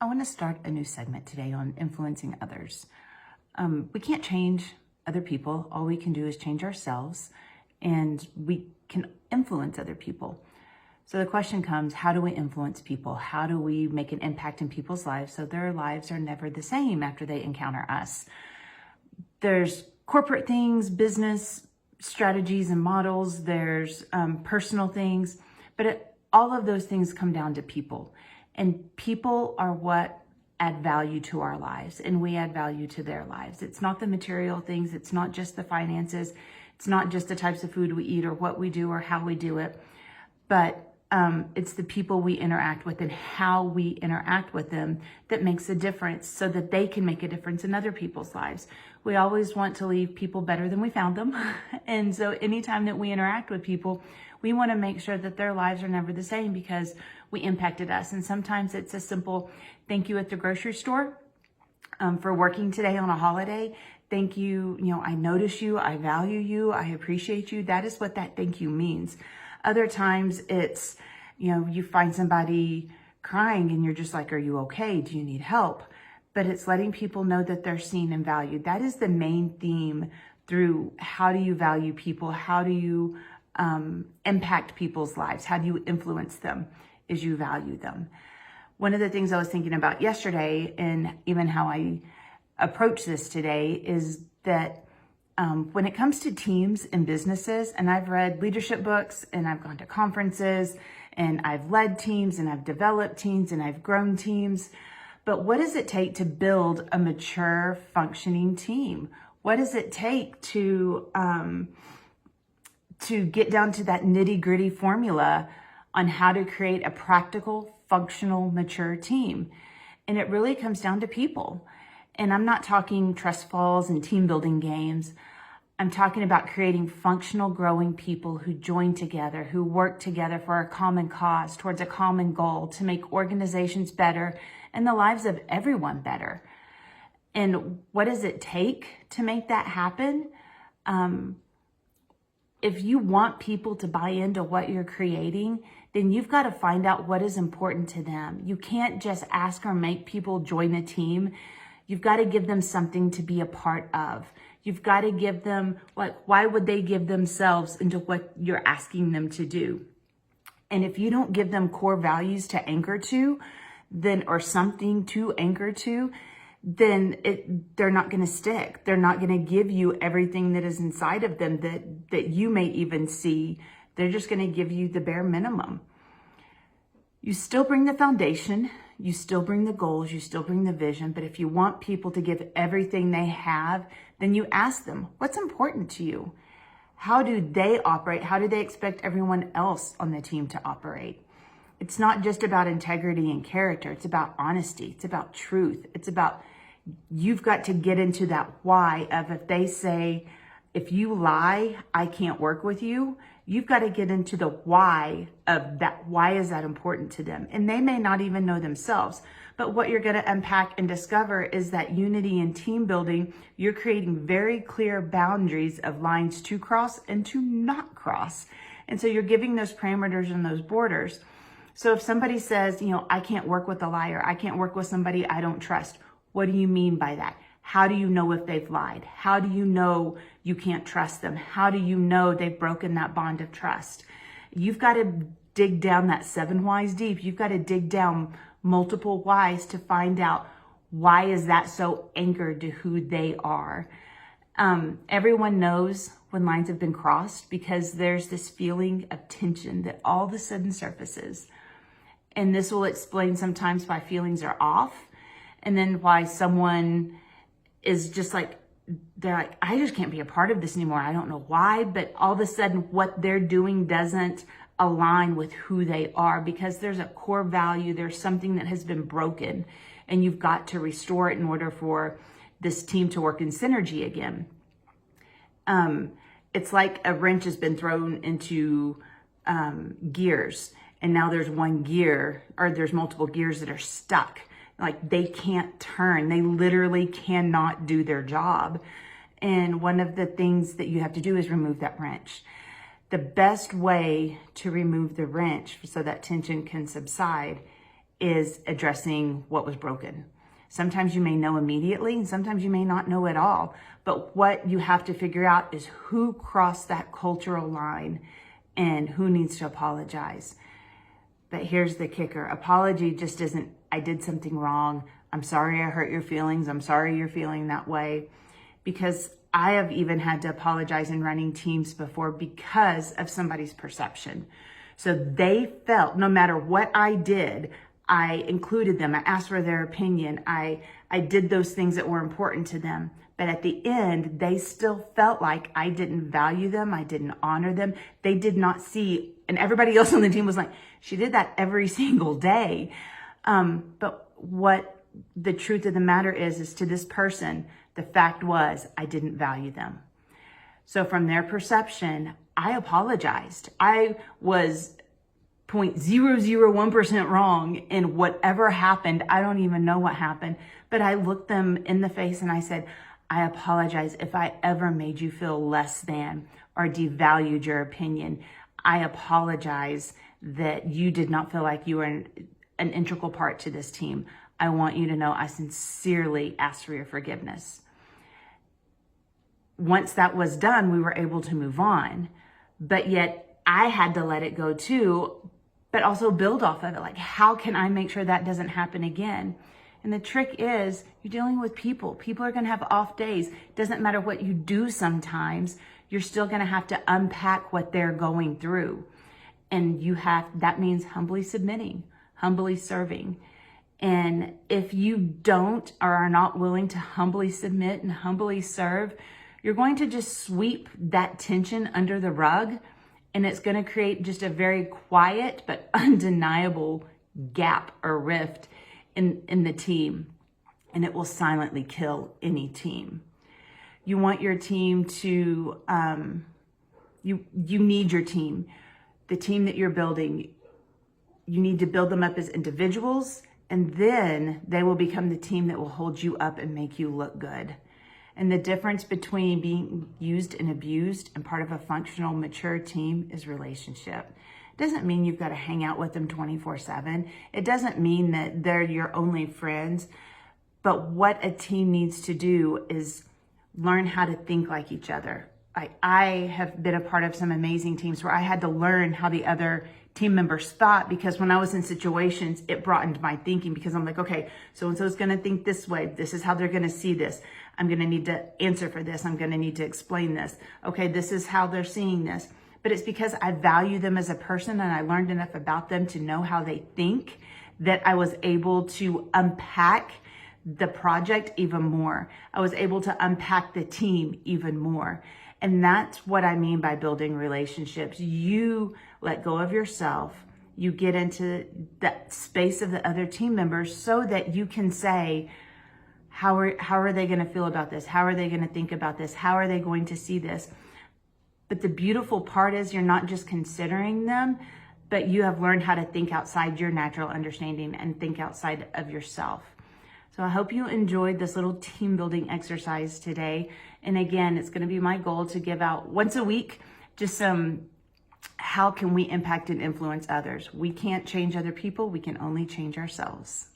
I want to start a new segment today on influencing others. We can't change other people. All we can do is change ourselves, and we can influence other people. So the question comes, how do we influence people? How do we make an impact in people's lives so their lives are never the same after they encounter us? There's corporate things, business strategies and models, there's personal things, but all of those things come down to people. And people are what add value to our lives, and we add value to their lives. It's not the material things. It's not just the finances. It's not just the types of food we eat or what we do or how we do it, but it's the people we interact with and how we interact with them that makes a difference so that they can make a difference in other people's lives. We always want to leave people better than we found them. And so anytime that we interact with people, we want to make sure that their lives are never the same because we impacted us. And sometimes it's a simple thank you at the grocery store for working today on a holiday. Thank you. I notice you. I value you. I appreciate you. That is what that thank you means. Other times it's, you find somebody crying and you're just like, are you okay? Do you need help? But it's letting people know that they're seen and valued. That is the main theme through how do you value people? How do you impact people's lives? How do you influence them? Is you value them. One of the things I was thinking about yesterday and even how I approach this today is that when it comes to teams and businesses, and I've read leadership books and I've gone to conferences and I've led teams and I've developed teams and I've grown teams, but what does it take to build a mature, functioning team? What does it take to get down to that nitty-gritty formula on how to create a practical, functional, mature team? And it really comes down to people. And I'm not talking trust falls and team building games. I'm talking about creating functional, growing people who join together, who work together for a common cause, towards a common goal to make organizations better and the lives of everyone better. And what does it take to make that happen? If you want people to buy into what you're creating, then you've got to find out what is important to them. You can't just ask or make people join a team. You've got to give them something to be a part of. You've got to give them, why would they give themselves into what you're asking them to do? And if you don't give them core values to anchor to, or something to anchor to, then they're not going to stick. They're not going to give you everything that is inside of them that you may even see. They're just going to give you the bare minimum. You still bring the foundation. You still bring the goals, you still bring the vision, but if you want people to give everything they have, then you ask them, what's important to you? How do they operate? How do they expect everyone else on the team to operate? It's not just about integrity and character. It's about honesty. It's about truth. It's about, you've got to get into that why of if they say, if you lie, I can't work with you. You've got to get into the why of that. Why is that important to them? And they may not even know themselves. But what you're going to unpack and discover is that unity and team building, you're creating very clear boundaries of lines to cross and to not cross. And so you're giving those parameters and those borders. So if somebody says, I can't work with a liar, I can't work with somebody I don't trust, what do you mean by that? How do you know if they've lied? How do you know you can't trust them? How do you know they've broken that bond of trust? You've got to dig down that 7 whys deep. You've got to dig down multiple whys to find out why is that so anchored to who they are. Everyone knows when lines have been crossed because there's this feeling of tension that all of a sudden surfaces. And this will explain sometimes why feelings are off and then why someone is just like, they're like, I just can't be a part of this anymore. I don't know why, but all of a sudden what they're doing doesn't align with who they are because there's a core value. There's something that has been broken and you've got to restore it in order for this team to work in synergy again. It's like a wrench has been thrown into gears and now there's one gear or there's multiple gears that are stuck. Like they can't turn. They literally cannot do their job. And one of the things that you have to do is remove that wrench. The best way to remove the wrench so that tension can subside is addressing what was broken. Sometimes you may know immediately and sometimes you may not know at all. But what you have to figure out is who crossed that cultural line and who needs to apologize. But here's the kicker. Apology just isn't, I did something wrong. I'm sorry I hurt your feelings. I'm sorry you're feeling that way. Because I have even had to apologize in running teams before because of somebody's perception. So they felt no matter what I did, I included them. I asked for their opinion. I did those things that were important to them. But at the end, they still felt like I didn't value them. I didn't honor them. They did not see, and everybody else on the team was like, she did that every single day. But what the truth of the matter is to this person, the fact was I didn't value them. So from their perception, I apologized. I was 0.001% wrong in whatever happened. I don't even know what happened, but I looked them in the face and I said, I apologize if I ever made you feel less than or devalued your opinion. I apologize that you did not feel like you were an integral part to this team. I want you to know I sincerely ask for your forgiveness. Once that was done, we were able to move on, but yet I had to let it go too, but also build off of it. Like, how can I make sure that doesn't happen again? And the trick is you're dealing with people. People are going to have off days. It doesn't matter what you do sometimes. You're still going to have to unpack what they're going through. And that means humbly submitting, humbly serving. And if you don't or are not willing to humbly submit and humbly serve, you're going to just sweep that tension under the rug. And it's going to create just a very quiet but undeniable gap or rift in the team. And it will silently kill any team. You want your team to, you need your team. The team that you're building, you need to build them up as individuals, and then they will become the team that will hold you up and make you look good. And the difference between being used and abused and part of a functional, mature team is relationship. It doesn't mean you've got to hang out with them 24/7. It doesn't mean that they're your only friends. But what a team needs to do is learn how to think like each other. I have been a part of some amazing teams where I had to learn how the other team members thought, because when I was in situations, it broadened my thinking, because I'm like, okay, so-and-so is going to think this way. This is how they're going to see this. I'm going to need to answer for this. I'm going to need to explain this. Okay, this is how they're seeing this. But it's because I value them as a person and I learned enough about them to know how they think that I was able to unpack the project even more. I was able to unpack the team even more. And that's what I mean by building relationships. You let go of yourself. You get into that space of the other team members so that you can say, how are they going to feel about this? How are they going to think about this? How are they going to see this? But the beautiful part is you're not just considering them, but you have learned how to think outside your natural understanding and think outside of yourself. So I hope you enjoyed this little team building exercise today. And again, it's going to be my goal to give out once a week just some, how can we impact and influence others? We can't change other people. We can only change ourselves.